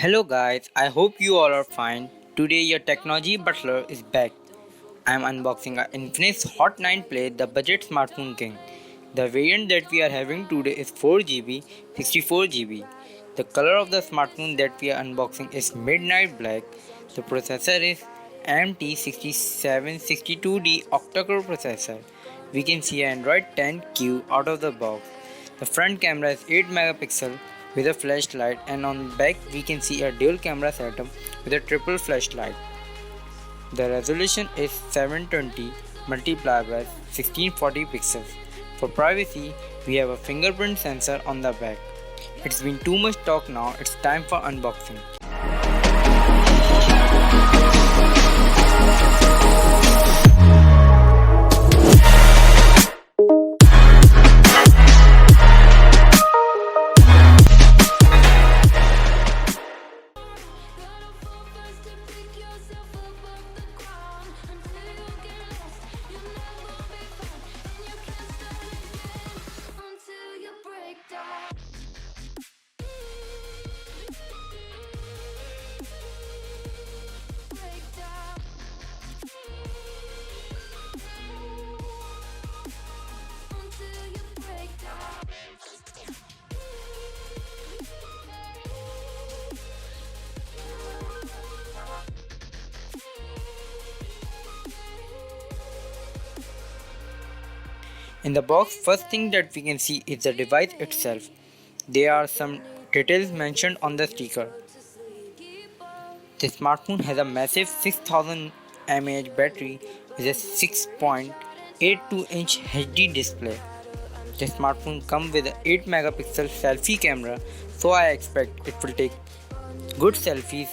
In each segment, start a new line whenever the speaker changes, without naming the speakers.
Hello guys, I hope you all are fine. Today your technology butler is back. I am unboxing a Infinix Hot 9 Play, the budget smartphone king. The variant that we are having today is 4GB, 64GB. The color of the smartphone that we are unboxing is midnight black. The processor is AMD 6762D octa-core processor. We can see Android 10Q out of the box. The front camera is 8 megapixel with a flashlight, and on the back we can see a dual camera setup with a triple flashlight. The resolution is 720 multiplied by 1640 pixels. For privacy, we have a fingerprint sensor on the back. It's been too much talk now, it's time for unboxing. In the box, first thing that we can see is the device itself. There are some details mentioned on the sticker. The smartphone has a massive 6000 mAh battery with a 6.82-inch HD display. The smartphone comes with an 8 megapixel selfie camera, so I expect it will take good selfies.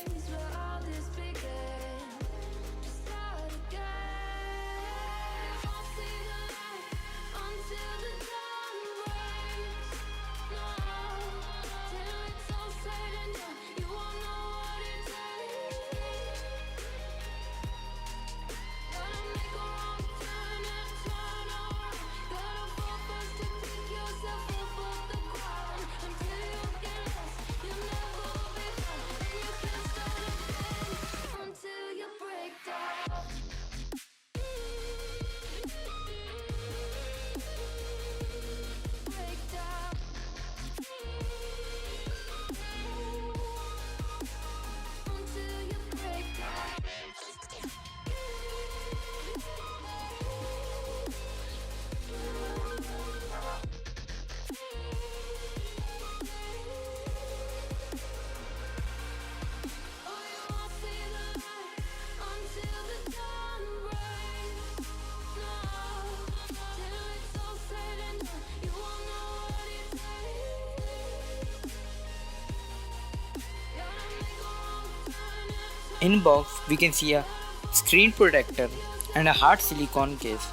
In box, we can see a screen protector and a hard silicone case.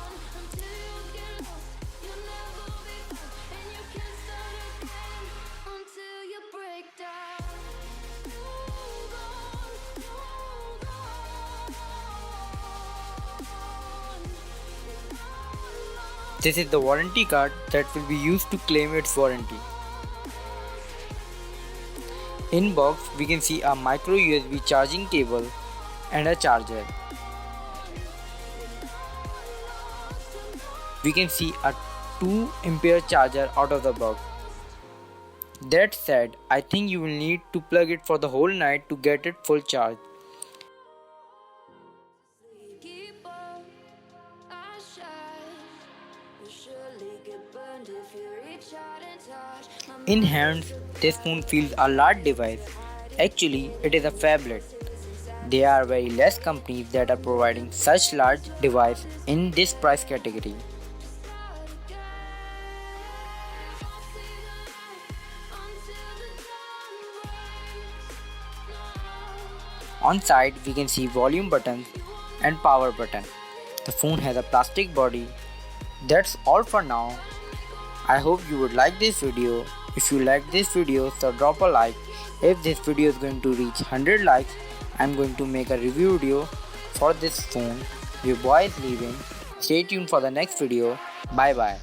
This is the warranty card that will be used to claim its warranty. In box, we can see a micro USB charging cable and a charger. We can see a 2 ampere charger out of the box. That said, I think you will need to plug it for the whole night to get it full charge. In hands, this phone feels a large device. Actually, it is a phablet. There are very less companies that are providing such large device in this price category. On side, we can see volume buttons and power button. The phone has a plastic body. That's all for now. I hope you would like this video. If you like this video, so drop a like. If this video is going to reach 100 likes, I'm going to make a review video for this phone. Your boy is leaving. Stay tuned for the next video. Bye bye.